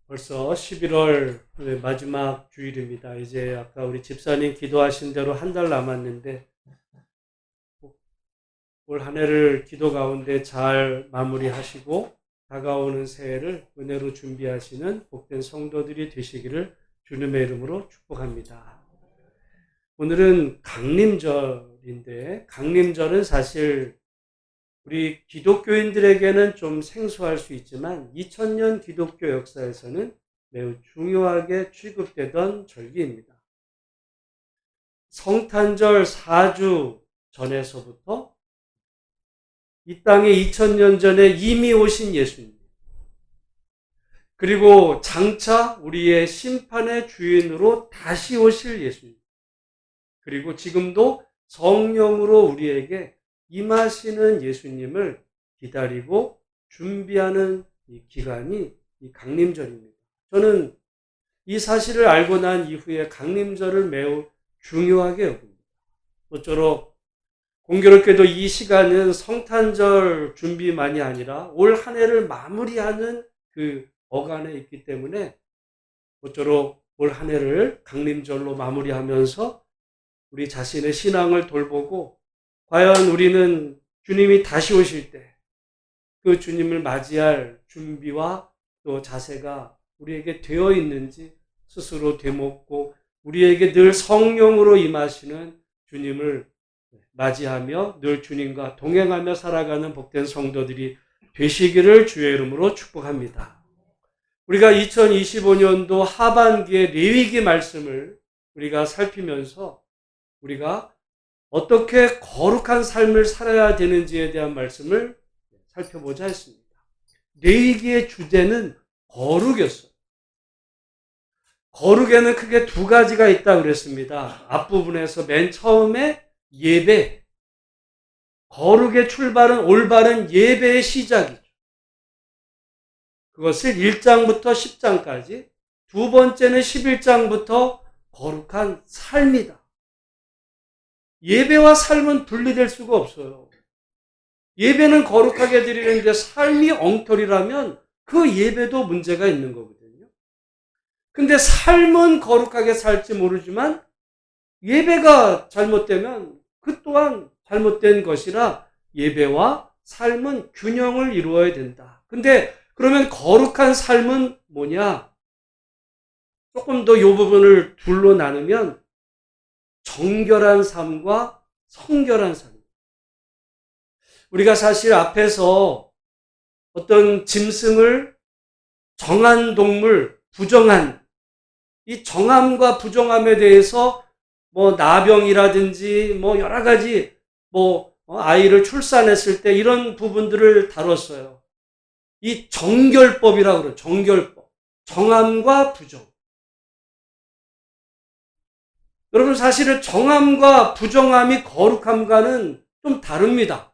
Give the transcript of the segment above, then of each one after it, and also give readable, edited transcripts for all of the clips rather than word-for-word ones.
벌써 11월 마지막 주일입니다. 이제 아까 우리 집사님 기도하신 대로 한 달 남았는데 올 한 해를 기도 가운데 잘 마무리하시고 다가오는 새해를 은혜로 준비하시는 복된 성도들이 되시기를 주님의 이름으로 축복합니다. 오늘은 강림절인데 강림절은 사실 우리 기독교인들에게는 좀 생소할 수 있지만 2000년 기독교 역사에서는 매우 중요하게 취급되던 절기입니다. 성탄절 4주 전에서부터 이 땅에 2000년 전에 이미 오신 예수님, 그리고 장차 우리의 심판의 주인으로 다시 오실 예수님, 그리고 지금도 성령으로 우리에게 임하시는 예수님을 기다리고 준비하는 이 기간이 이 강림절입니다. 저는 이 사실을 알고 난 이후에 강림절을 매우 중요하게 여깁니다. 모쪼록 공교롭게도 이 시간은 성탄절 준비만이 아니라 올 한 해를 마무리하는 그 어간에 있기 때문에 모쪼록 올 한 해를 강림절로 마무리하면서 우리 자신의 신앙을 돌보고 과연 우리는 주님이 다시 오실 때 그 주님을 맞이할 준비와 또 자세가 우리에게 되어 있는지 스스로 되묻고 우리에게 늘 성령으로 임하시는 주님을 맞이하며 늘 주님과 동행하며 살아가는 복된 성도들이 되시기를 주의 이름으로 축복합니다. 우리가 2025년도 하반기에 레위기 말씀을 우리가 살피면서 우리가 어떻게 거룩한 삶을 살아야 되는지에 대한 말씀을 살펴보자 했습니다. 레위기의 주제는 거룩이었어요. 거룩에는 크게 두 가지가 있다고 그랬습니다. 앞부분에서 맨 처음에 예배, 거룩의 출발은 올바른 예배의 시작이죠. 그것을 1장부터 10장까지, 두 번째는 11장부터 거룩한 삶이다. 예배와 삶은 분리될 수가 없어요. 예배는 거룩하게 드리는데 삶이 엉터리라면 그 예배도 문제가 있는 거거든요. 근데 삶은 거룩하게 살지 모르지만 예배가 잘못되면 그 또한 잘못된 것이라 예배와 삶은 균형을 이루어야 된다. 근데 그러면 거룩한 삶은 뭐냐? 조금 더 이 부분을 둘로 나누면 정결한 삶과 성결한 삶. 우리가 사실 앞에서 어떤 짐승을 정한 동물, 부정한, 이 정함과 부정함에 대해서 나병이라든지 여러 가지 아이를 출산했을 때 이런 부분들을 다뤘어요. 이 정결법이라고 그래요. 정결법. 정함과 부정. 여러분 사실은 정함과 부정함이 거룩함과는 좀 다릅니다.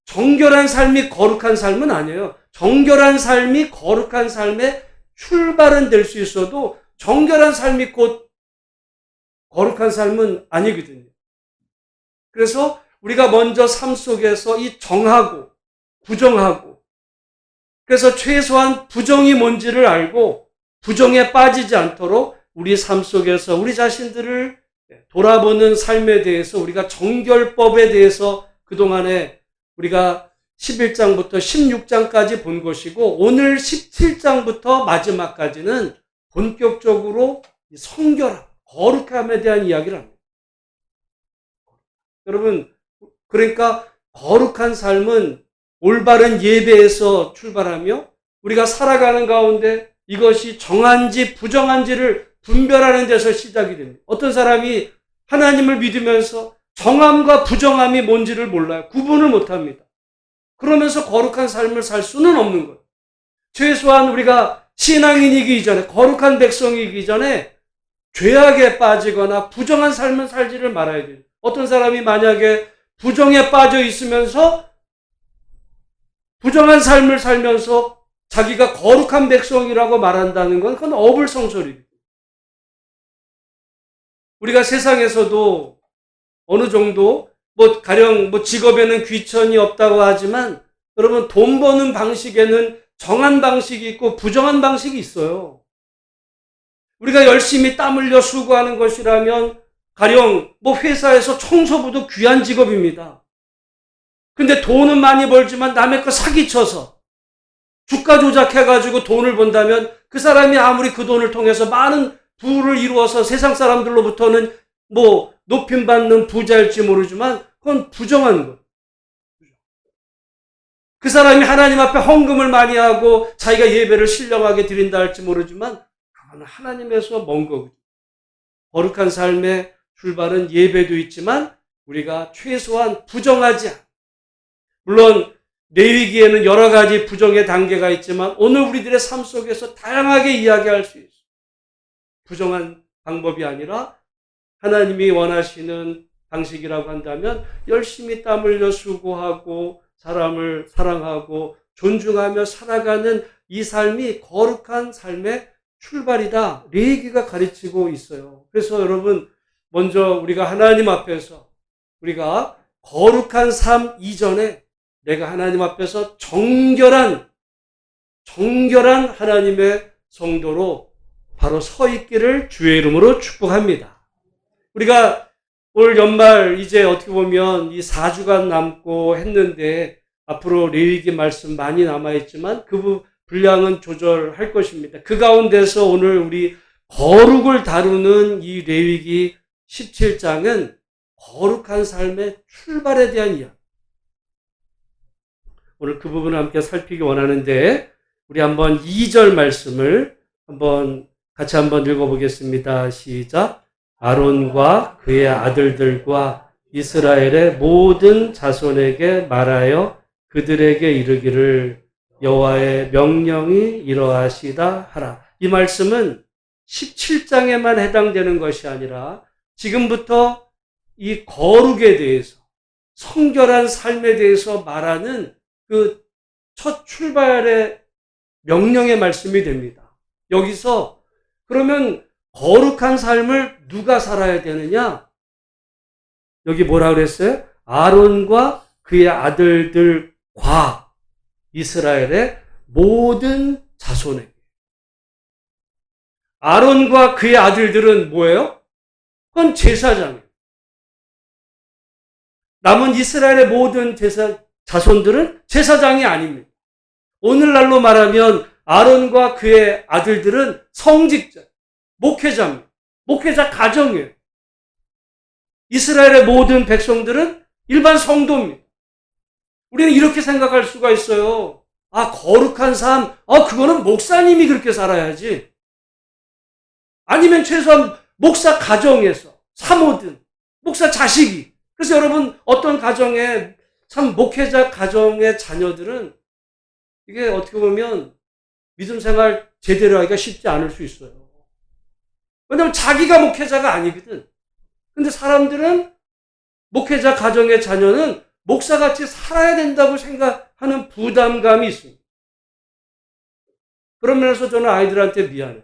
정결한 삶이 거룩한 삶은 아니에요. 정결한 삶이 거룩한 삶의 출발은 될 수 있어도 정결한 삶이 곧 거룩한 삶은 아니거든요. 그래서 우리가 먼저 삶 속에서 이 정하고 부정하고, 그래서 최소한 부정이 뭔지를 알고 부정에 빠지지 않도록 우리 삶 속에서 우리 자신들을 돌아보는 삶에 대해서 우리가 정결법에 대해서 그동안에 우리가 11장부터 16장까지 본 것이고 오늘 17장부터 마지막까지는 본격적으로 성결함, 거룩함에 대한 이야기를 합니다. 여러분, 그러니까 거룩한 삶은 올바른 예배에서 출발하며 우리가 살아가는 가운데 이것이 정한지 부정한지를 분별하는 데서 시작이 됩니다. 어떤 사람이 하나님을 믿으면서 정함과 부정함이 뭔지를 몰라요. 구분을 못합니다. 그러면서 거룩한 삶을 살 수는 없는 거예요. 최소한 우리가 신앙인이기 이전에, 거룩한 백성이기 전에 죄악에 빠지거나 부정한 삶을 살지를 말아야 돼요. 어떤 사람이 만약에 부정에 빠져 있으면서 부정한 삶을 살면서 자기가 거룩한 백성이라고 말한다는 건 그건 어불성설입니다. 우리가 세상에서도 어느 정도 가령 직업에는 귀천이 없다고 하지만 여러분 돈 버는 방식에는 정한 방식이 있고 부정한 방식이 있어요. 우리가 열심히 땀 흘려 수고하는 것이라면 가령 뭐 회사에서 청소부도 귀한 직업입니다. 근데 돈은 많이 벌지만 남의 거 사기쳐서 주가 조작해가지고 돈을 번다면 그 사람이 아무리 그 돈을 통해서 많은 부를 이루어서 세상 사람들로부터는 뭐 높임받는 부자일지 모르지만 그건 부정한 것. 그 사람이 하나님 앞에 헌금을 많이 하고 자기가 예배를 신령하게 드린다 할지 모르지만 그건 하나님에서 먼 거거든요. 거룩한 삶의 출발은 예배도 있지만 우리가 최소한 부정하지 않아. 물론 레위기에는 여러 가지 부정의 단계가 있지만 오늘 우리들의 삶 속에서 다양하게 이야기할 수 있어요. 부정한 방법이 아니라 하나님이 원하시는 방식이라고 한다면 열심히 땀 흘려 수고하고 사람을 사랑하고 존중하며 살아가는 이 삶이 거룩한 삶의 출발이다. 레위기가 가르치고 있어요. 그래서 여러분 먼저 우리가 하나님 앞에서 우리가 거룩한 삶 이전에 내가 하나님 앞에서 정결한 하나님의 성도로 바로 서 있기를 주의 이름으로 축복합니다. 우리가 올 연말 이제 어떻게 보면 이 4주간 남고 했는데 앞으로 레위기 말씀 많이 남아있지만 그 분량은 조절할 것입니다. 그 가운데서 오늘 우리 거룩을 다루는 이 레위기 17장은 거룩한 삶의 출발에 대한 이야기. 오늘 그 부분을 함께 살피기 원하는데 우리 한번 2절 말씀을 같이 한번 읽어보겠습니다. 시작. 아론과 그의 아들들과 이스라엘의 모든 자손에게 말하여 그들에게 이르기를 여호와의 명령이 이러하시다 하라. 이 말씀은 17장에만 해당되는 것이 아니라 지금부터 이 거룩에 대해서 성결한 삶에 대해서 말하는 그 첫 출발의 명령의 말씀이 됩니다. 여기서 그러면 거룩한 삶을 누가 살아야 되느냐? 여기 뭐라 그랬어요? 아론과 그의 아들들과 이스라엘의 모든 자손에게. 아론과 그의 아들들은 뭐예요? 그건 제사장이에요. 남은 이스라엘의 모든 자손들은 제사장이 아닙니다. 오늘날로 말하면 아론과 그의 아들들은 성직자, 목회자입니다. 목회자 가정이에요. 이스라엘의 모든 백성들은 일반 성도입니다. 우리는 이렇게 생각할 수가 있어요. 아, 거룩한 삶, 그거는 목사님이 그렇게 살아야지. 아니면 최소한 목사 가정에서 사모든 목사 자식이. 그래서 여러분 어떤 가정에 참 목회자 가정의 자녀들은 이게 어떻게 보면 믿음 생활 제대로 하기가 쉽지 않을 수 있어요. 왜냐하면 자기가 목회자가 아니거든. 근데 사람들은 목회자 가정의 자녀는 목사같이 살아야 된다고 생각하는 부담감이 있습니다. 그런 면에서 저는 아이들한테 미안해요.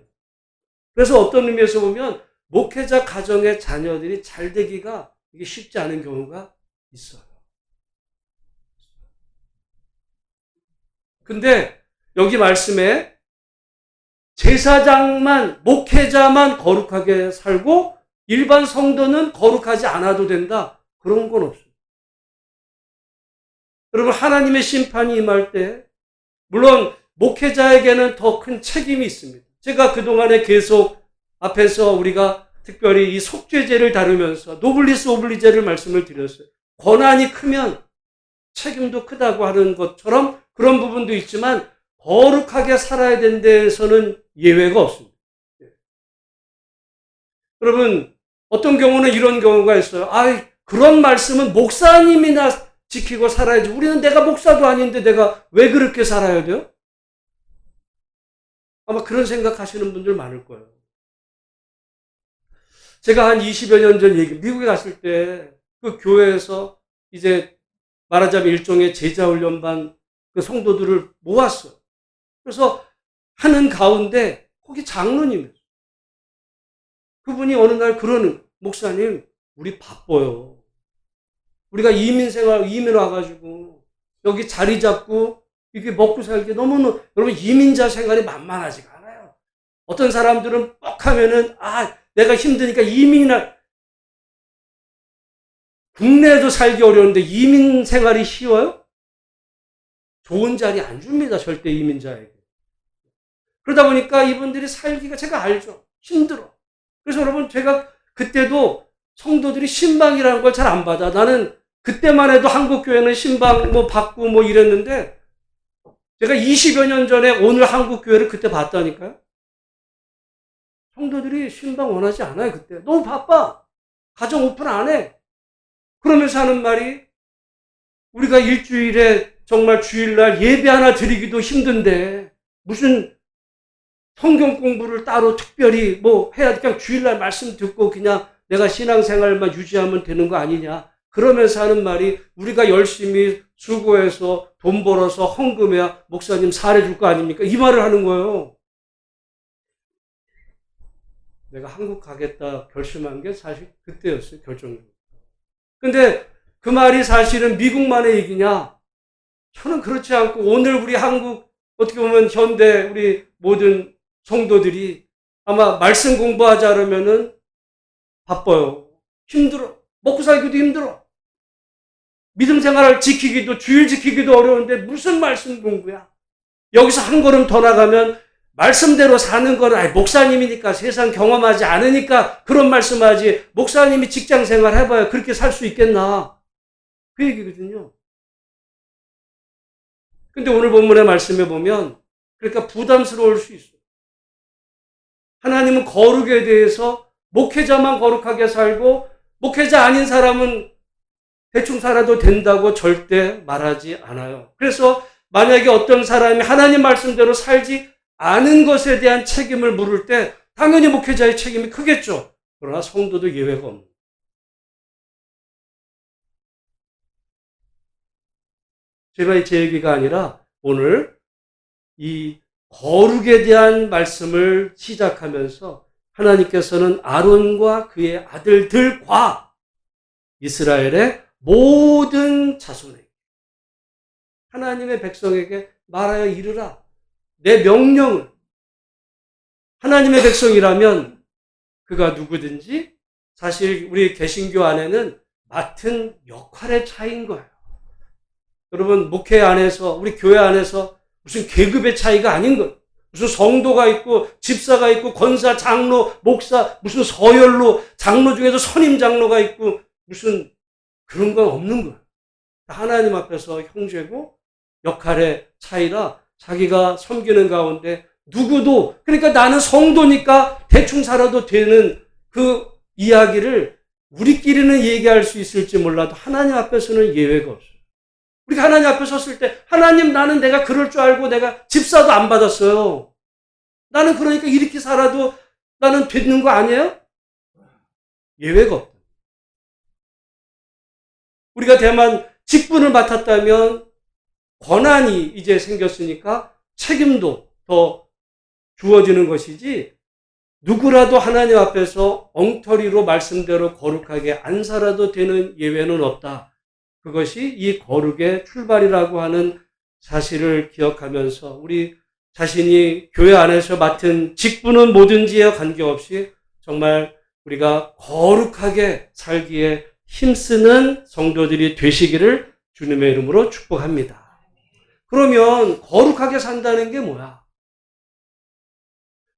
그래서 어떤 의미에서 보면 목회자 가정의 자녀들이 잘 되기가 이게 쉽지 않은 경우가 있어요. 근데 여기 말씀에 제사장만, 목회자만 거룩하게 살고 일반 성도는 거룩하지 않아도 된다. 그런 건 없어요. 여러분, 하나님의 심판이 임할 때 물론 목회자에게는 더 큰 책임이 있습니다. 제가 그동안에 계속 앞에서 우리가 특별히 이 속죄제를 다루면서 노블리스 오블리제를 말씀을 드렸어요. 권한이 크면 책임도 크다고 하는 것처럼 그런 부분도 있지만 거룩하게 살아야 되는 데에서는 예외가 없습니다. 여러분, 어떤 경우는 이런 경우가 있어요. 그런 말씀은 목사님이나 지키고 살아야지. 우리는 내가 목사도 아닌데 내가 왜 그렇게 살아야 돼요? 아마 그런 생각하시는 분들 많을 거예요. 제가 한 20여 년 전 미국에 갔을 때 그 교회에서 이제 말하자면 일종의 제자훈련반 그 성도들을 모았어요. 그래서 하는 가운데 거기 장로님이었어요. 그분이 어느 날 그러는, 목사님, 우리 바빠요. 우리가 이민 와가지고 여기 자리 잡고 이게 먹고 살기 너무, 여러분, 이민자 생활이 만만하지가 않아요. 어떤 사람들은 뻑 하면은, 내가 힘드니까 이민이나, 국내에도 살기 어려운데 이민 생활이 쉬워요? 좋은 자리 안 줍니다. 절대 이민자에게. 그러다 보니까 이분들이 살기가 제가 알죠. 힘들어. 그래서 여러분, 제가 그때도 성도들이 신방이라는 걸 잘 안 받아. 나는 그때만 해도 한국교회는 신방 받고 이랬는데, 제가 20여 년 전에 오늘 한국교회를 그때 봤다니까요. 성도들이 신방 원하지 않아요. 그때 너무 바빠. 가정 오픈 안 해. 그러면서 하는 말이, 우리가 일주일에 정말 주일날 예배 하나 드리기도 힘든데 무슨 성경 공부를 따로 특별히 해야, 그냥 주일날 말씀 듣고 그냥 내가 신앙생활만 유지하면 되는 거 아니냐. 그러면서 하는 말이, 우리가 열심히 수고해서 돈 벌어서 헌금해야 목사님 살해줄 거 아닙니까? 이 말을 하는 거예요. 내가 한국 가겠다 결심한 게 사실 그때였어요. 결정적으로. 근데 그 말이 사실은 미국만의 얘기냐? 저는 그렇지 않고, 오늘 우리 한국, 어떻게 보면 현대 우리 모든 성도들이 아마 말씀 공부하자 그러면은 바빠요. 힘들어. 먹고 살기도 힘들어. 믿음 생활을 지키기도, 주일 지키기도 어려운데 무슨 말씀 공부야? 여기서 한 걸음 더 나가면 말씀대로 사는 거는, 목사님이니까 세상 경험하지 않으니까 그런 말씀하지, 목사님이 직장 생활 해봐야 그렇게 살 수 있겠나? 그 얘기거든요. 근데 오늘 본문의 말씀에 보면, 그러니까 부담스러울 수 있어요. 하나님은 거룩에 대해서 목회자만 거룩하게 살고, 목회자 아닌 사람은 대충 살아도 된다고 절대 말하지 않아요. 그래서 만약에 어떤 사람이 하나님 말씀대로 살지 않은 것에 대한 책임을 물을 때 당연히 목회자의 책임이 크겠죠. 그러나 성도도 예외가 없는. 제 얘기가 아니라 오늘 이 거룩에 대한 말씀을 시작하면서 하나님께서는 아론과 그의 아들들과 이스라엘의 모든 자손에게, 하나님의 백성에게 말하여 이르라. 내 명령을, 하나님의 백성이라면 그가 누구든지 사실 우리 개신교 안에는 맡은 역할의 차이인 거예요. 여러분, 목회 안에서, 우리 교회 안에서 무슨 계급의 차이가 아닌 것, 무슨 성도가 있고 집사가 있고 권사, 장로, 목사, 무슨 서열로 장로 중에서 선임 장로가 있고 무슨 그런 건 없는 거예요. 하나님 앞에서 형제고 역할의 차이라 자기가 섬기는 가운데 누구도, 그러니까 나는 성도니까 대충 살아도 되는 그 이야기를 우리끼리는 얘기할 수 있을지 몰라도 하나님 앞에서는 예외가 없어요. 우리가 하나님 앞에 섰을 때, 하나님, 나는 내가 그럴 줄 알고 내가 집사도 안 받았어요. 나는 그러니까 이렇게 살아도 나는 되는 거 아니에요? 예외가 없다. 우리가 대만 직분을 맡았다면 권한이 이제 생겼으니까 책임도 더 주어지는 것이지, 누구라도 하나님 앞에서 엉터리로 말씀대로 거룩하게 안 살아도 되는 예외는 없다. 그것이 이 거룩의 출발이라고 하는 사실을 기억하면서 우리 자신이 교회 안에서 맡은 직분은 뭐든지에 관계없이 정말 우리가 거룩하게 살기에 힘쓰는 성도들이 되시기를 주님의 이름으로 축복합니다. 그러면 거룩하게 산다는 게 뭐야?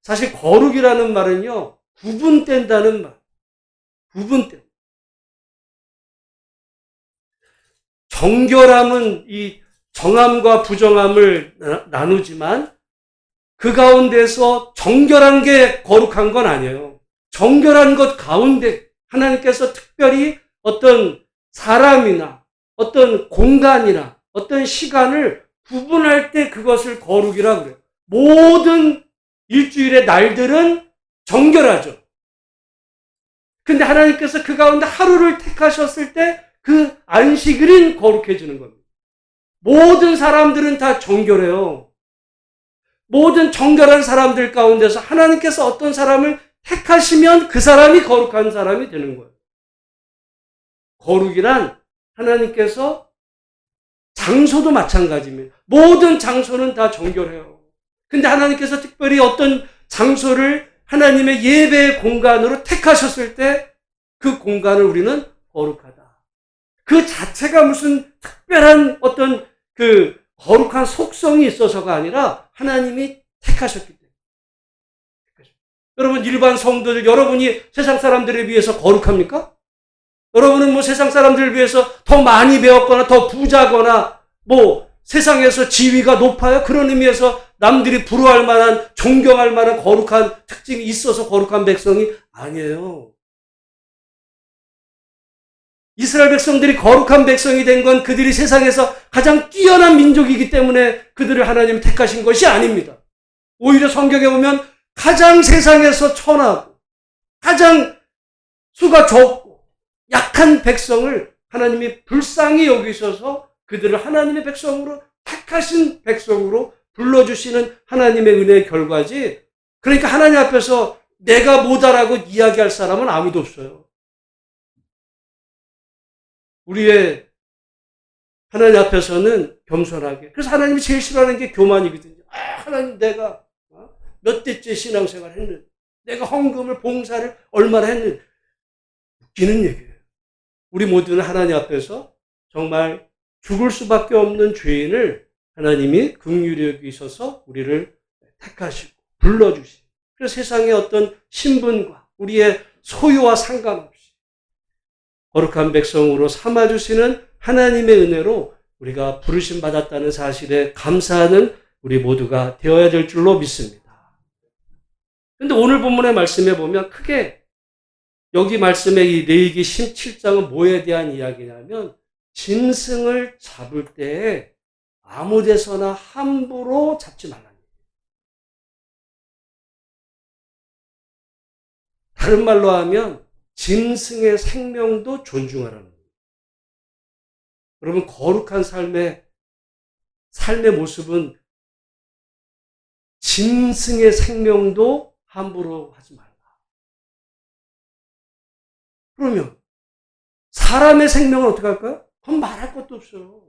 사실 거룩이라는 말은요, 구분된다는 말. 구분된. 정결함은 이 정함과 부정함을 나누지만 그 가운데서 정결한 게 거룩한 건 아니에요. 정결한 것 가운데 하나님께서 특별히 어떤 사람이나 어떤 공간이나 어떤 시간을 구분할 때 그것을 거룩이라고 그래요. 모든 일주일의 날들은 정결하죠. 근데 하나님께서 그 가운데 하루를 택하셨을 때 그 안식일은 거룩해지는 겁니다. 모든 사람들은 다 정결해요. 모든 정결한 사람들 가운데서 하나님께서 어떤 사람을 택하시면 그 사람이 거룩한 사람이 되는 거예요. 거룩이란 하나님께서 장소도 마찬가지입니다. 모든 장소는 다 정결해요. 근데 하나님께서 특별히 어떤 장소를 하나님의 예배의 공간으로 택하셨을 때 그 공간을 우리는 거룩하다. 그 자체가 무슨 특별한 어떤 그 거룩한 속성이 있어서가 아니라 하나님이 택하셨기 때문에. 여러분, 일반 성도들, 여러분이 세상 사람들에 비해서 거룩합니까? 여러분은 뭐 세상 사람들을 위해서 더 많이 배웠거나 더 부자거나 뭐 세상에서 지위가 높아요? 그런 의미에서 남들이 부러워할 만한, 존경할 만한 거룩한 특징이 있어서 거룩한 백성이 아니에요. 이스라엘 백성들이 거룩한 백성이 된 건 그들이 세상에서 가장 뛰어난 민족이기 때문에 그들을 하나님이 택하신 것이 아닙니다. 오히려 성경에 보면 가장 세상에서 천하고 가장 수가 적고 약한 백성을 하나님이 불쌍히 여기셔서 그들을 하나님의 백성으로, 택하신 백성으로 불러주시는 하나님의 은혜의 결과지. 그러니까 하나님 앞에서 내가 뭐다라고 이야기할 사람은 아무도 없어요. 우리의 하나님 앞에서는 겸손하게. 그래서 하나님이 제일 싫어하는 게 교만이거든요. 하나님, 내가 몇 대째 신앙생활 했는데, 내가 헌금을, 봉사를 얼마나 했는데. 웃기는 얘기예요. 우리 모두는 하나님 앞에서 정말 죽을 수밖에 없는 죄인을 하나님이 긍휼히 여기셔서 우리를 택하시고 불러주시고, 그래서 세상의 어떤 신분과 우리의 소유와 상관없이 거룩한 백성으로 삼아주시는 하나님의 은혜로 우리가 부르심 받았다는 사실에 감사하는 우리 모두가 되어야 될 줄로 믿습니다. 그런데 오늘 본문의 말씀에 보면 크게 여기 말씀의 이 레위기 17장은 뭐에 대한 이야기냐면 짐승을 잡을 때에 아무 데서나 함부로 잡지 말라는 거예요. 다른 말로 하면 짐승의 생명도 존중하라는 거예요. 여러분, 거룩한 삶의 모습은 짐승의 생명도 함부로 하지 말라. 그러면 사람의 생명은 어떻게 할까요? 그건 말할 것도 없어요.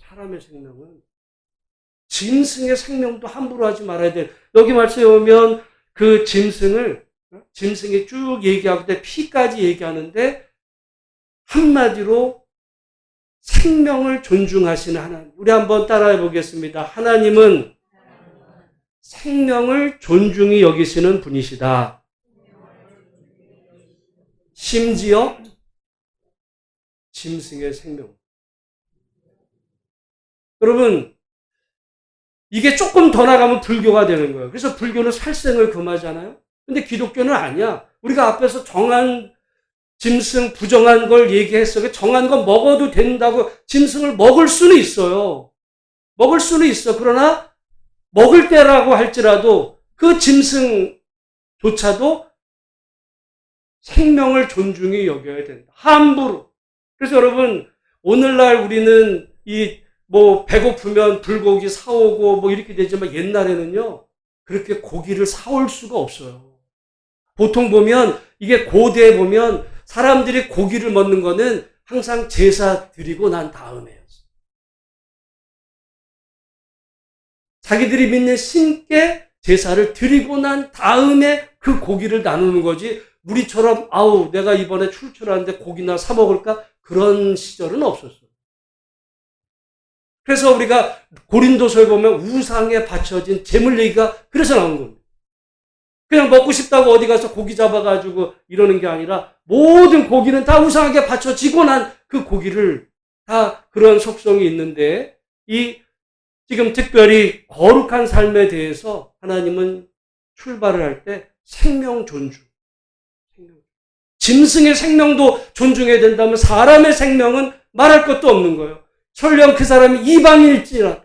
사람의 생명은, 짐승의 생명도 함부로 하지 말아야 돼. 여기 말씀에 보면 그 짐승이 쭉 얘기하고 때 피까지 얘기하는데 한마디로 생명을 존중하시는 하나님. 우리 한번 따라해 보겠습니다. 하나님은 생명을 존중히 여기시는 분이시다. 심지어 짐승의 생명. 여러분, 이게 조금 더 나가면 불교가 되는 거예요. 그래서 불교는 살생을 금하잖아요. 근데 기독교는 아니야. 우리가 앞에서 정한 짐승, 부정한 걸 얘기했어. 정한 건 먹어도 된다고. 짐승을 먹을 수는 있어요. 먹을 수는 있어. 그러나 먹을 때라고 할지라도 그 짐승조차도 생명을 존중히 여겨야 된다. 함부로. 그래서 여러분, 오늘날 우리는 배고프면 불고기 사오고 이렇게 되지만 옛날에는요, 그렇게 고기를 사올 수가 없어요. 보통 보면, 이게 고대에 보면 사람들이 고기를 먹는 거는 항상 제사 드리고 난 다음에였어요. 자기들이 믿는 신께 제사를 드리고 난 다음에 그 고기를 나누는 거지, 우리처럼 내가 이번에 출출하는데 고기나 사 먹을까? 그런 시절은 없었어요. 그래서 우리가 고린도서에 보면 우상에 바쳐진 제물 얘기가 그래서 나온 겁니다. 그냥 먹고 싶다고 어디 가서 고기 잡아가지고 이러는 게 아니라 모든 고기는 다 우상에게 바쳐지고 난 그 고기를 다 그런 속성이 있는데, 지금 특별히 거룩한 삶에 대해서 하나님은 출발을 할 때 생명 존중. 짐승의 생명도 존중해야 된다면 사람의 생명은 말할 것도 없는 거예요. 설령 그 사람이 이방인일지라도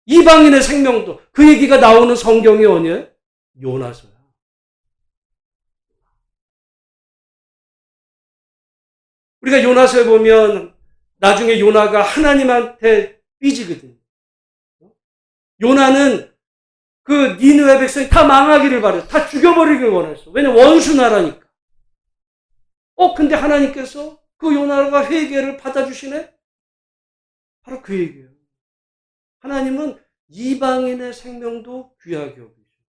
이방인의 생명도, 그 얘기가 나오는 성경이 어디예요? 요나서야. 우리가 요나서에 보면 나중에 요나가 하나님한테 삐지거든요. 요나는 그 니느웨 백성이 다 망하기를 바랬어. 다 죽여버리길 원했어. 왜냐면 원수 나라니까. 근데 하나님께서 그 요나가 회개를 받아주시네? 바로 그 얘기예요. 하나님은 이방인의 생명도 귀하게 여기죠.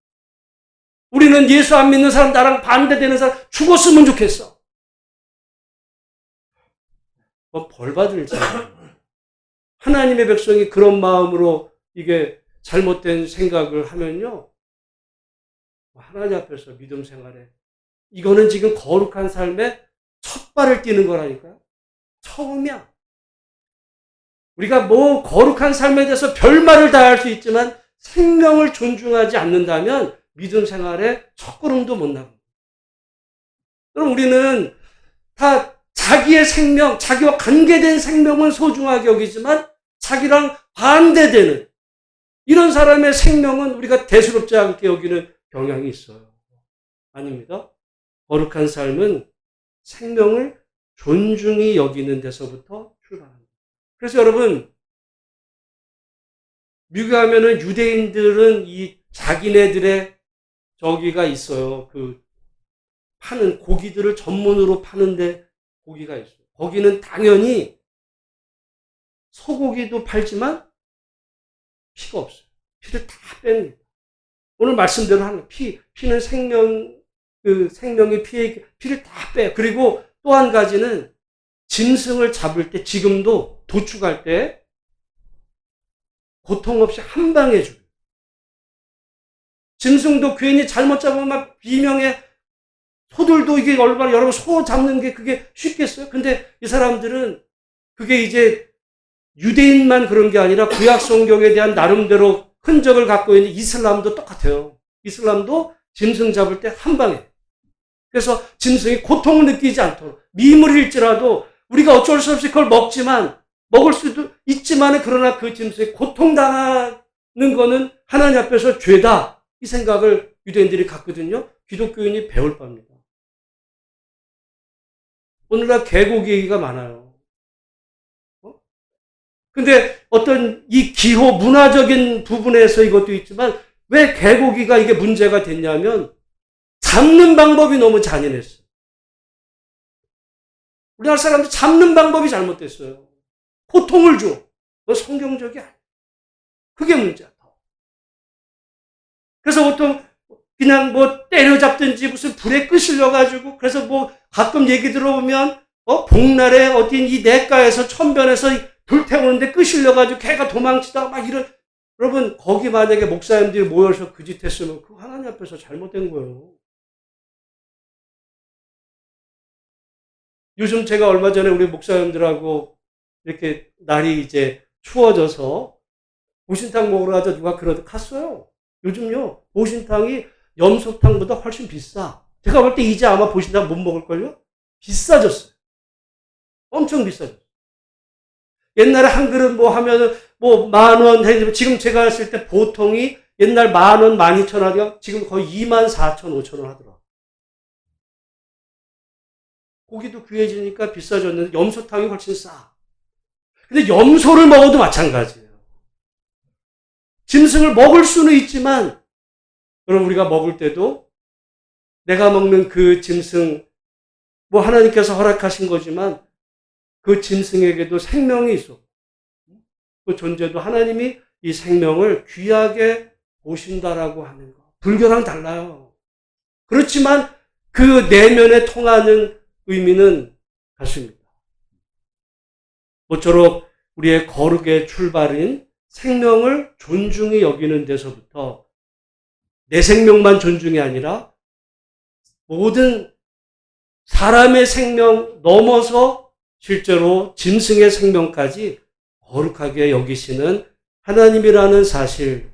우리는 예수 안 믿는 사람, 나랑 반대되는 사람 죽었으면 좋겠어. 벌 받을지. 하나님의 백성이 그런 마음으로 이게 잘못된 생각을 하면요, 하나님 앞에서 믿음 생활에 이거는 지금 거룩한 삶에 첫 발을 띄는 거라니까요. 처음이야. 우리가 뭐 거룩한 삶에 대해서 별말을 다 할 수 있지만 생명을 존중하지 않는다면 믿음 생활에 첫걸음도 못 나갑니다. 그럼 우리는 다 자기의 생명, 자기와 관계된 생명은 소중하게 여기지만 자기랑 반대되는 이런 사람의 생명은 우리가 대수롭지 않게 여기는 경향이 있어요. 아닙니다. 거룩한 삶은 생명을 존중히 여기는 데서부터 출발합니다. 그래서 여러분, 미국에 가면은 유대인들은 이 자기네들의 저기가 있어요. 그 파는 고기들을 전문으로 파는데 고기가 있어요. 거기는 당연히 소고기도 팔지만 피가 없어요. 피를 다 뺍니다. 오늘 말씀대로 하는 피는 생명, 그 생명의 피를 다 빼요. 그리고 또 한 가지는 짐승을 잡을 때, 지금도 도축할 때 고통 없이 한 방에 줘요. 짐승도 괜히 잘못 잡으면 막 비명에, 소들도 이게 얼마나, 여러분 소 잡는 게 그게 쉽겠어요? 근데 이 사람들은 그게 이제 유대인만 그런 게 아니라 구약 성경에 대한 나름대로 흔적을 갖고 있는 이슬람도 똑같아요. 이슬람도 짐승 잡을 때 한 방에. 그래서 짐승이 고통을 느끼지 않도록 미물일지라도 우리가 어쩔 수 없이 그걸 먹을 수도 있지만 그러나 그 짐승이 고통당하는 거는 하나님 앞에서 죄다. 이 생각을 유대인들이 갖거든요. 기독교인이 배울 바입니다. 오늘날 개고기 얘기가 많아요. 근데 어떤 이 기호 문화적인 부분에서 이것도 있지만 왜 개고기가 이게 문제가 됐냐면 잡는 방법이 너무 잔인했어요. 우리나라 사람들 잡는 방법이 잘못됐어요. 고통을 줘. 그건 성경적이 아니야. 그게 문제야. 그래서 보통 그냥 뭐 때려잡든지 무슨 불에 끄실려가지고 그래서 뭐 가끔 얘기 들어보면 복날에 어딘 이 냇가에서 천변에서 불 태우는데 끄실려가지고 개가 도망치다가 막 이런. 여러분 거기 만약에 목사님들이 모여서 그 짓 했으면 그거 하나님 앞에서 잘못된 거예요. 요즘 제가 얼마 전에 우리 목사님들하고 이렇게 날이 이제 추워져서 보신탕 먹으러 가자 누가 갔어요. 요즘요 보신탕이 염소탕보다 훨씬 비싸. 제가 볼 때 이제 아마 보신탕 못 먹을걸요? 비싸졌어요. 엄청 비싸졌어요. 옛날에 한 그릇 뭐 하면은 뭐 10,000원, 지금 제가 했을 때 보통이 옛날 10,000원, 12,000원 하다가 지금 거의 24,000원, 5,000원 하더라. 고기도 귀해지니까 비싸졌는데 염소탕이 훨씬 싸. 근데 염소를 먹어도 마찬가지예요. 짐승을 먹을 수는 있지만 그럼 우리가 먹을 때도 내가 먹는 그 짐승 뭐 하나님께서 허락하신 거지만 그 짐승에게도 생명이 있어. 그 존재도 하나님이 이 생명을 귀하게 보신다라고 하는 거. 불교랑 달라요. 그렇지만 그 내면에 통하는 의미는 같습니다. 모쪼록 우리의 거룩의 출발인 생명을 존중히 여기는 데서부터 내 생명만 존중이 아니라 모든 사람의 생명 넘어서 실제로 짐승의 생명까지 거룩하게 여기시는 하나님이라는 사실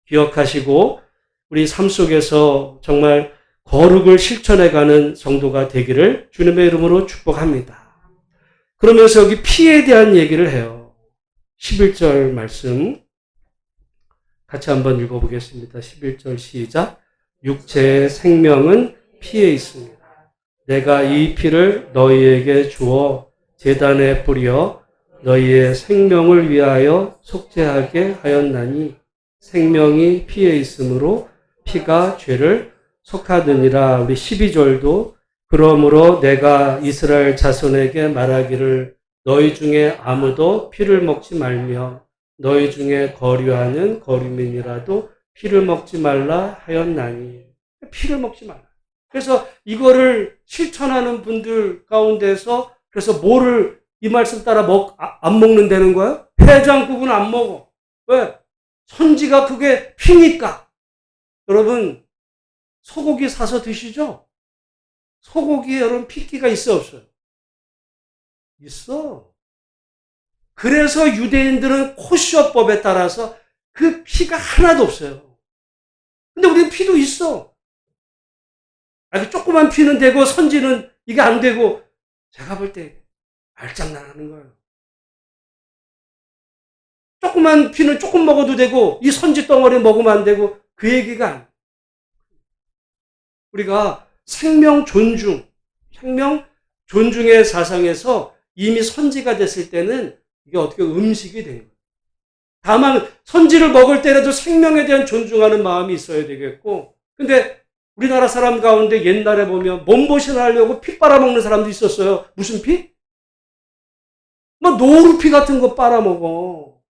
기억하시고 우리 삶 속에서 정말 거룩을 실천해가는 성도가 되기를 주님의 이름으로 축복합니다. 그러면서 여기 피에 대한 얘기를 해요. 11절 말씀 같이 한번 읽어보겠습니다. 11절 시작. 육체의 생명은 피에 있습니다. 내가 이 피를 너희에게 주어 제단에 뿌려 너희의 생명을 위하여 속죄하게 하였나니 생명이 피에 있으므로 피가 죄를 속하느니라. 우리 12절도 그러므로 내가 이스라엘 자손에게 말하기를 너희 중에 아무도 피를 먹지 말며 너희 중에 거류하는 거류민이라도 피를 먹지 말라 하였나니. 피를 먹지 말라. 그래서 이거를 실천하는 분들 가운데서 그래서 뭐를 이 말씀 따라 안 먹는다는 거야? 해장국은 안 먹어. 왜? 선지가 그게 피니까. 여러분, 소고기 사서 드시죠? 소고기에 여러분 피기가 있어 없어요? 있어. 그래서 유대인들은 코셔법에 따라서 그 피가 하나도 없어요. 근데 우리는 피도 있어. 조그만 피는 되고 선지는 이게 안 되고 제가 볼 때 말장난하는 거예요. 조그만 피는 조금 먹어도 되고 이 선지 덩어리 먹으면 안 되고 그 얘기가 아니에요. 우리가 생명 존중의 사상에서 이미 선지가 됐을 때는 이게 어떻게 음식이 된 거예요. 다만 선지를 먹을 때라도 생명에 대한 존중하는 마음이 있어야 되겠고, 근데 우리나라 사람 가운데 옛날에 보면 몸보신 하려고 피 빨아먹는 사람도 있었어요. 무슨 피? 뭐 노루피 같은 거 빨아먹어.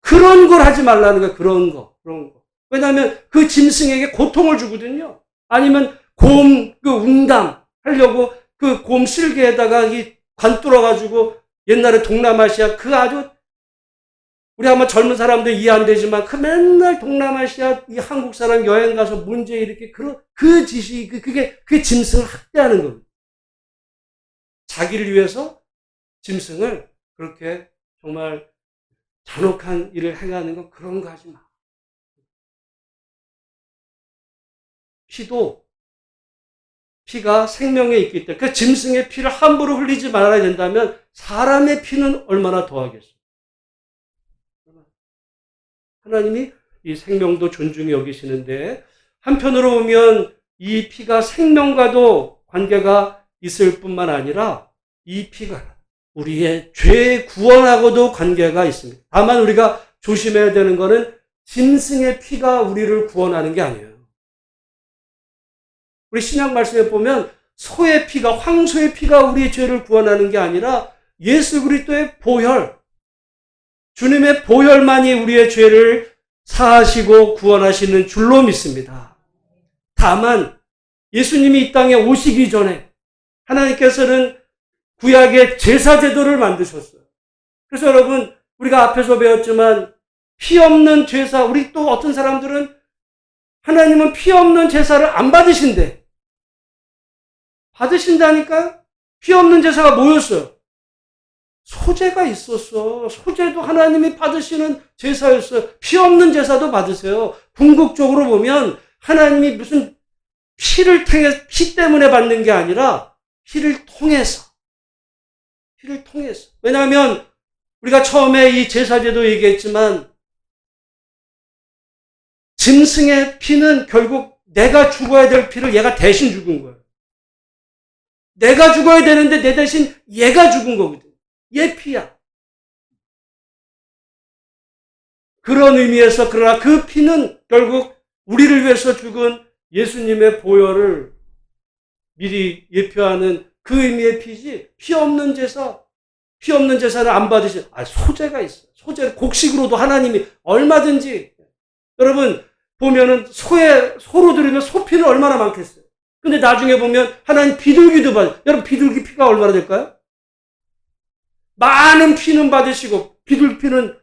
그런 걸 하지 말라는 거예요. 그런 거. 왜냐하면 그 짐승에게 고통을 주거든요. 아니면 곰 웅담 하려고 그 곰 실개에다가 이 관 뚫어가지고 옛날에 동남아시아 그 아주 우리 아마 젊은 사람들 이해 안 되지만 그 맨날 동남아시아 이 한국 사람 여행 가서 문제 일으키 그 짓이 그게 짐승을 학대하는 겁니다. 자기를 위해서 짐승을 그렇게 정말 잔혹한 일을 행하는 건 그런 거 하지 마. 피가 생명에 있기 때문에 그 짐승의 피를 함부로 흘리지 말아야 된다면 사람의 피는 얼마나 더하겠어요. 하나님이 이 생명도 존중히 여기시는데 한편으로 보면 이 피가 생명과도 관계가 있을 뿐만 아니라 이 피가 우리의 죄 구원하고도 관계가 있습니다. 다만 우리가 조심해야 되는 것은 짐승의 피가 우리를 구원하는 게 아니에요. 우리 신약 말씀에 보면 소의 피가, 황소의 피가 우리의 죄를 구원하는 게 아니라 예수 그리스도의 보혈, 주님의 보혈만이 우리의 죄를 사하시고 구원하시는 줄로 믿습니다. 다만 예수님이 이 땅에 오시기 전에 하나님께서는 구약의 제사 제도를 만드셨어요. 그래서 여러분 우리가 앞에서 배웠지만 피 없는 제사, 우리 또 어떤 사람들은 하나님은 피 없는 제사를 안 받으신대. 받으신다니까요? 피 없는 제사가 뭐였어요? 소제가 있었어. 소제도 하나님이 받으시는 제사였어요. 피 없는 제사도 받으세요. 궁극적으로 보면 하나님이 무슨 피 때문에 받는 게 아니라 피를 통해서. 왜냐하면 우리가 처음에 이 제사제도 얘기했지만 짐승의 피는 결국 내가 죽어야 될 피를 얘가 대신 죽은 거예요. 내가 죽어야 되는데 내 대신 얘가 죽은 거거든. 얘 피야. 그런 의미에서 그러나 그 피는 결국 우리를 위해서 죽은 예수님의 보혈을 미리 예표하는 그 의미의 피지. 피 없는 제사를 안 받으시. 소제가 있어. 소제를 곡식으로도 하나님이 얼마든지. 여러분 보면은 소로 들으면 소피는 얼마나 많겠어요. 근데 나중에 보면 하나님 비둘기도 받아요. 여러분 비둘기 피가 얼마나 될까요? 많은 피는 받으시고 비둘기 피는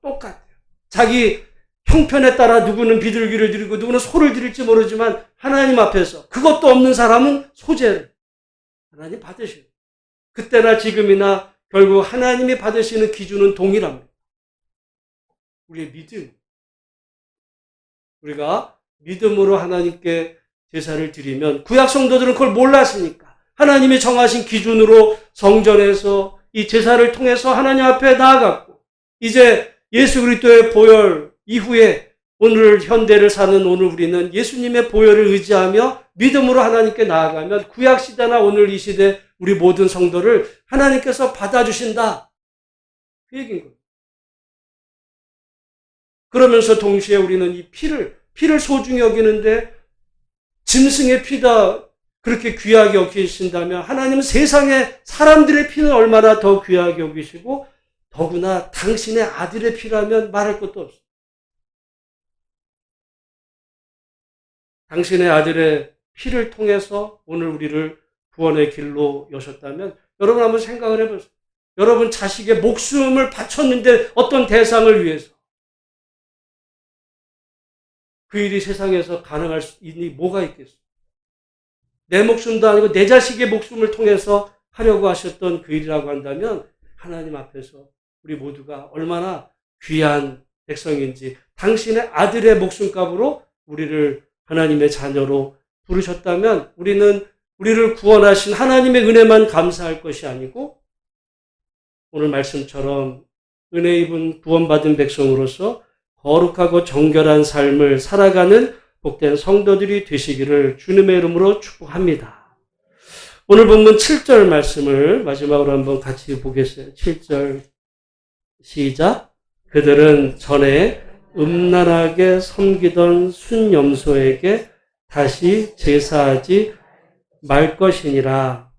똑같아요. 자기 형편에 따라 누구는 비둘기를 드리고 누구는 소를 드릴지 모르지만 하나님 앞에서 그것도 없는 사람은 소제를 하나님 받으시고 그때나 지금이나 결국 하나님이 받으시는 기준은 동일합니다. 우리의 믿음. 우리가 믿음으로 하나님께 제사를 드리면 구약 성도들은 그걸 몰랐으니까 하나님이 정하신 기준으로 성전에서 이 제사를 통해서 하나님 앞에 나아갔고 이제 예수 그리스도의 보혈 이후에 오늘 현대를 사는 오늘 우리는 예수님의 보혈을 의지하며 믿음으로 하나님께 나아가면 구약 시대나 오늘 이 시대 우리 모든 성도를 하나님께서 받아주신다. 그 얘기인 거예요. 그러면서 동시에 우리는 이 피를 소중히 여기는데 짐승의 피다. 그렇게 귀하게 여기신다면 하나님은 세상의 사람들의 피는 얼마나 더 귀하게 여기시고 더구나 당신의 아들의 피라면 말할 것도 없어요. 당신의 아들의 피를 통해서 오늘 우리를 구원의 길로 여셨다면 여러분 한번 생각을 해보세요. 여러분 자식의 목숨을 바쳤는데 어떤 대상을 위해서 그 일이 세상에서 가능할 수 있니 뭐가 있겠어요? 내 목숨도 아니고 내 자식의 목숨을 통해서 하려고 하셨던 그 일이라고 한다면 하나님 앞에서 우리 모두가 얼마나 귀한 백성인지 당신의 아들의 목숨값으로 우리를 하나님의 자녀로 부르셨다면 우리는 우리를 구원하신 하나님의 은혜만 감사할 것이 아니고 오늘 말씀처럼 은혜 입은 구원받은 백성으로서 거룩하고 정결한 삶을 살아가는 복된 성도들이 되시기를 주님의 이름으로 축복합니다. 오늘 본문 7절 말씀을 마지막으로 한번 같이 보겠어요. 7절 시작. 그들은 전에 음란하게 섬기던 순염소에게 다시 제사하지 말 것이니라.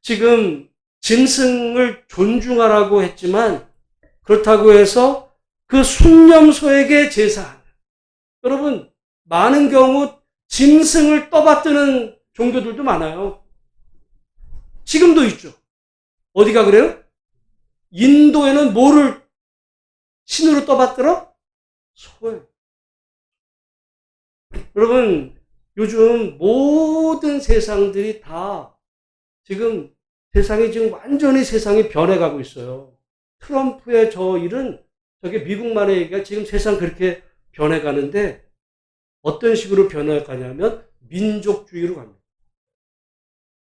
지금 짐승을 존중하라고 했지만 그렇다고 해서 그 순염소에게 제사하는. 여러분 많은 경우 짐승을 떠받드는 종교들도 많아요. 지금도 있죠. 어디가 그래요? 인도에는 뭐를 신으로 떠받들어? 소예요. 여러분 요즘 모든 세상들이 다 지금 세상이 지금 완전히 세상이 변해가고 있어요. 트럼프의 저 일은 저게 미국만의 얘기가 지금 세상 그렇게 변해가는데 어떤 식으로 변해가냐면 민족주의로 갑니다.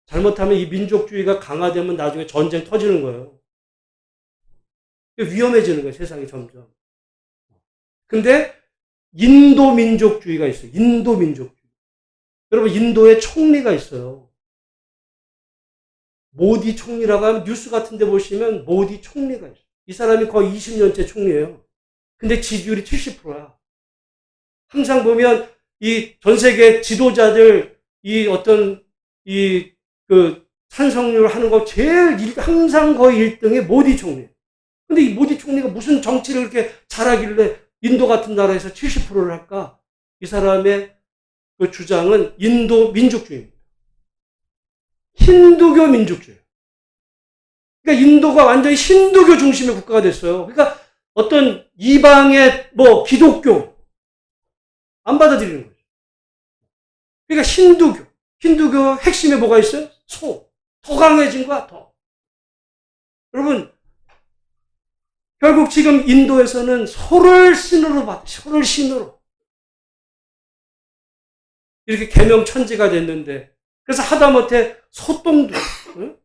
잘못하면 이 민족주의가 강화되면 나중에 전쟁 터지는 거예요. 위험해지는 거예요. 세상이 점점. 근데 인도 민족주의가 있어요. 인도 민족주의. 여러분 인도에 총리가 있어요. 모디 총리라고 하면 뉴스 같은 데 보시면 모디 총리가 있어요. 이 사람이 거의 20년째 총리예요. 근데 지지율이 70%야. 항상 보면 이 전 세계 지도자들 이 어떤 이 그 찬성률 하는 거 제일 항상 거의 1등이 모디 총리. 근데 이 모디 총리가 무슨 정치를 이렇게 잘하길래 인도 같은 나라에서 70%를 할까? 이 사람의 그 주장은 인도 민족주의입니다. 힌두교 민족주의. 그러니까 인도가 완전히 힌두교 중심의 국가가 됐어요. 그러니까 어떤 이방의 뭐 기독교 안 받아들이는 거죠. 그러니까 힌두교 핵심에 뭐가 있어요? 소. 더 강해진 거야, 더. 여러분, 결국 지금 인도에서는 소를 신으로. 이렇게 계명천지가 됐는데, 그래서 하다못해 소똥도, 응?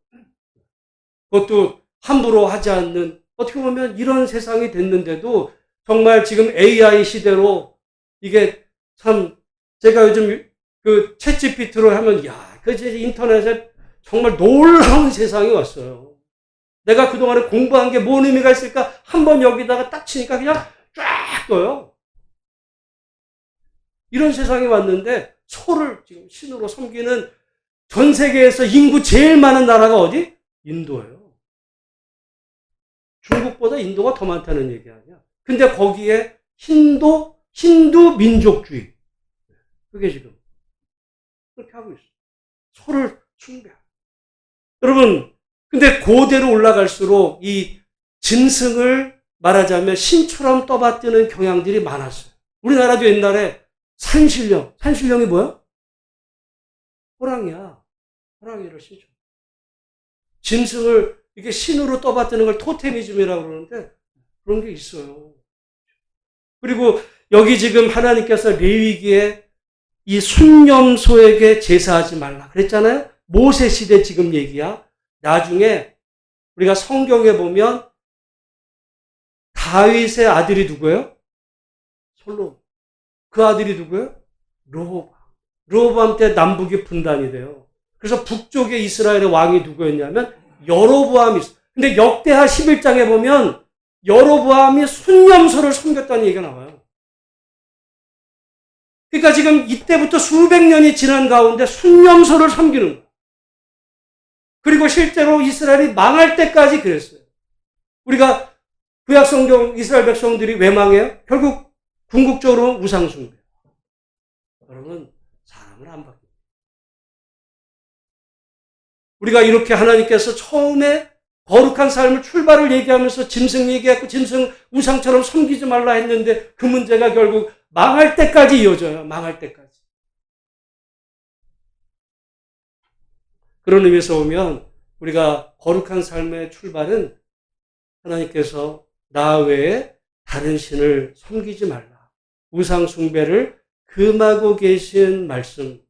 그것도 함부로 하지 않는, 어떻게 보면 이런 세상이 됐는데도 정말 지금 AI 시대로 이게 참, 제가 요즘 그 챗GPT로 하면, 그 인터넷에 정말 놀라운 세상이 왔어요. 내가 그동안에 공부한 게 뭔 의미가 있을까? 한번 여기다가 딱 치니까 그냥 쫙 떠요. 이런 세상이 왔는데 소를 지금 신으로 섬기는 전 세계에서 인구 제일 많은 나라가 어디? 인도예요. 중국보다 인도가 더 많다는 얘기 아니야. 근데 거기에 힌두 민족주의. 그게 지금 그렇게 하고 있어요. 소를 숭배. 여러분, 근데 고대로 올라갈수록 이 짐승을 말하자면 신처럼 떠받드는 경향들이 많았어요. 우리나라도 옛날에 산신령이 뭐야? 호랑이야. 호랑이를 신죠. 짐승을 이렇게 신으로 떠받드는 걸 토테미즘이라고 그러는데 그런 게 있어요. 그리고 여기 지금 하나님께서 레위기에 이 순념소에게 제사하지 말라 그랬잖아요. 모세 시대 지금 얘기야. 나중에 우리가 성경에 보면 다윗의 아들이 누구예요? 솔로몬. 그 아들이 누구예요? 르호보암. 르호보암 때 남북이 분단이 돼요. 그래서 북쪽에 이스라엘의 왕이 누구였냐면 여로보암이 있어요. 근데 역대하 11장에 보면 여로보암이 순념소를 섬겼다는 얘기가 나와요. 그러니까 지금 이때부터 수백 년이 지난 가운데 순념소를 섬기는 거예요. 그리고 실제로 이스라엘이 망할 때까지 그랬어요. 우리가 구약성경 이스라엘 백성들이 왜 망해요? 결국 궁극적으로 우상숭배. 여러분, 사람은 안 바뀝니다. 우리가 이렇게 하나님께서 처음에 거룩한 삶을 출발을 얘기하면서 짐승 얘기했고 짐승 우상처럼 섬기지 말라 했는데 그 문제가 결국 망할 때까지 이어져요. 망할 때까지. 그런 의미에서 보면 우리가 거룩한 삶의 출발은 하나님께서 나 외에 다른 신을 섬기지 말라. 우상 숭배를 금하고 계신 말씀.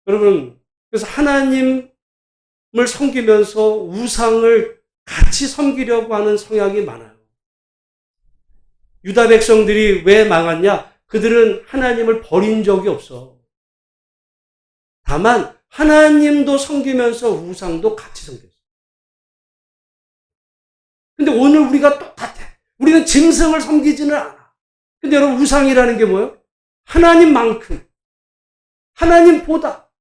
여러분, 그래서 하나님을 섬기면서 우상을 같이 섬기려고 하는 성향이 많아요. 유다 백성들이 왜 망했냐? 그들은 하나님을 버린 적이 없어. 다만 하나님도 섬기면서 우상도 같이 섬겼어. 근데 오늘 우리가 똑같아. 우리는 짐승을 섬기지는 않아. 근데 여러분, 우상이라는 게 뭐예요? 하나님만큼, 하나님보다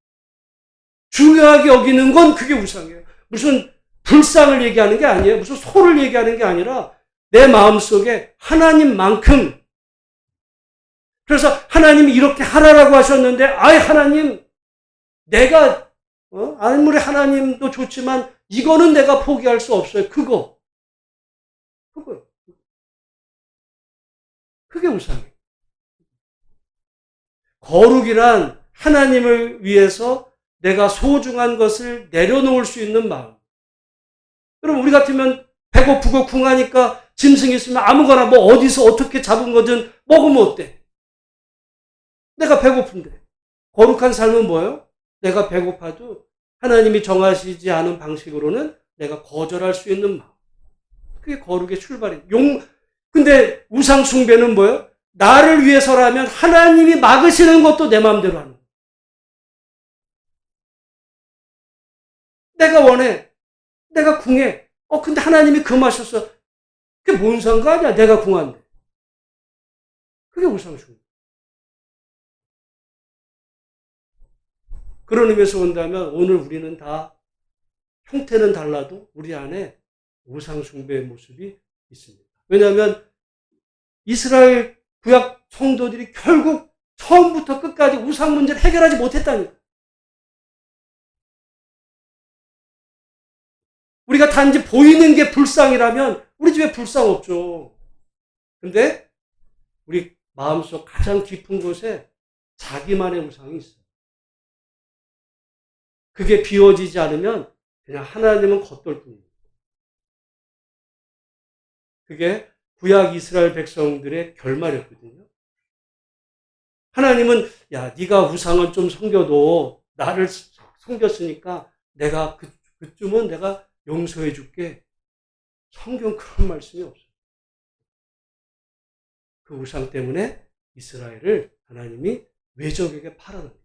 중요하게 여기는 건 그게 우상이에요. 무슨 불상을 얘기하는 게 아니에요. 무슨 소를 얘기하는 게 아니라 내 마음속에 하나님만큼. 그래서 하나님이 이렇게 하라라고 하셨는데, 아이 하나님, 내가 아무리 하나님도 좋지만 이거는 내가 포기할 수 없어요. 그거요. 그게 우상이에요. 거룩이란 하나님을 위해서 내가 소중한 것을 내려놓을 수 있는 마음. 그럼 우리 같으면 배고프고 궁하니까 짐승이 있으면 아무거나 뭐 어디서 어떻게 잡은 거든 먹으면 어때? 내가 배고픈데. 거룩한 삶은 뭐예요? 내가 배고파도 하나님이 정하시지 않은 방식으로는 내가 거절할 수 있는 마음. 그게 거룩의 출발이에요. 근데 우상 숭배는 뭐예요? 나를 위해서라면 하나님이 막으시는 것도 내 마음대로 하는 거예요. 내가 원해. 내가 궁해. 근데 하나님이 금하셨어. 그게 뭔 상관이야? 내가 궁한데. 그게 우상 숭배. 그런 의미에서 본다면 오늘 우리는 다 형태는 달라도 우리 안에 우상 숭배의 모습이 있습니다. 왜냐하면 이스라엘 구약 성도들이 결국 처음부터 끝까지 우상 문제를 해결하지 못했다니까. 우리가 단지 보이는 게 불상이라면 우리 집에 불상 없죠. 근데 우리 마음속 가장 깊은 곳에 자기만의 우상이 있어요. 그게 비워지지 않으면 그냥 하나님은 겉돌 뿐입니다. 그게 구약 이스라엘 백성들의 결말이었거든요. 하나님은 야, 네가 우상은 좀 섬겨도 나를 섬겼으니까 내가 그쯤은 내가 용서해 줄게. 성경 그런 말씀이 없어요. 그 우상 때문에 이스라엘을 하나님이 외적에게 팔아넘겼어요.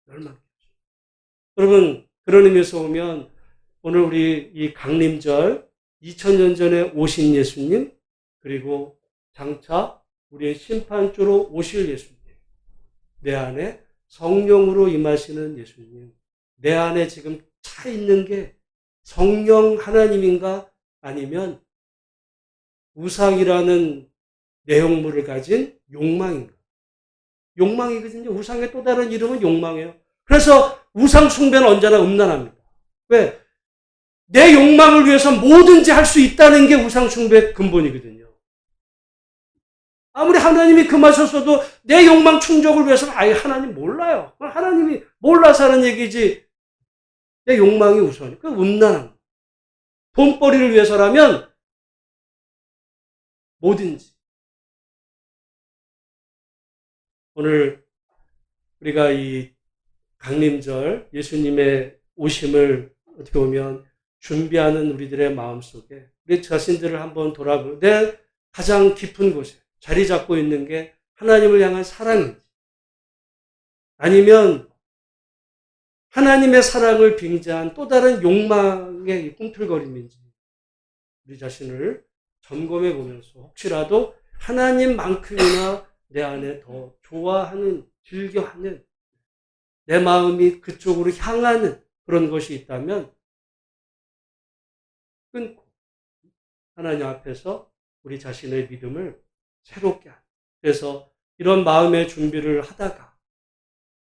멸망했죠. 여러분, 그런 의미에서 보면 오늘 우리 이 강림절 2000년 전에 오신 예수님, 그리고 장차 우리의 심판주로 오실 예수님, 내 안에 성령으로 임하시는 예수님, 내 안에 지금 차 있는 게 성령 하나님인가 아니면 우상이라는 내용물을 가진 욕망인가? 욕망이거든요. 우상의 또 다른 이름은 욕망이에요. 그래서 우상 숭배는 언제나 음란합니다. 왜? 내 욕망을 위해서 뭐든지 할 수 있다는 게 우상 숭배의 근본이거든요. 아무리 하나님이 금하셨어도 내 욕망 충족을 위해서는 아예 하나님 몰라요. 하나님이 몰라서 하는 얘기지. 내 욕망이 우선이. 그 음란한. 돈벌이를 위해서라면 뭐든지. 오늘 우리가 이 강림절 예수님의 오심을 어떻게 보면 준비하는 우리들의 마음속에 우리 자신들을 한번 돌아보고 내 가장 깊은 곳에 자리 잡고 있는 게 하나님을 향한 사랑인지 아니면 하나님의 사랑을 빙자한 또 다른 욕망의 꿈틀거림인지 우리 자신을 점검해 보면서 혹시라도 하나님만큼이나 내 안에 더 좋아하는, 즐겨하는, 내 마음이 그쪽으로 향하는 그런 것이 있다면 끊고 하나님 앞에서 우리 자신의 믿음을 새롭게 하는. 그래서 이런 마음의 준비를 하다가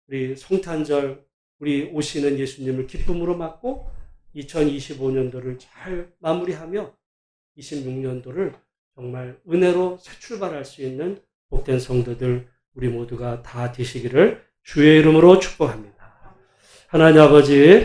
우리 성탄절, 우리 오시는 예수님을 기쁨으로 맞고 2025년도를 잘 마무리하며 26년도를 정말 은혜로 새 출발할 수 있는 복된 성도들 우리 모두가 다 되시기를 주의 이름으로 축복합니다. 하나님 아버지,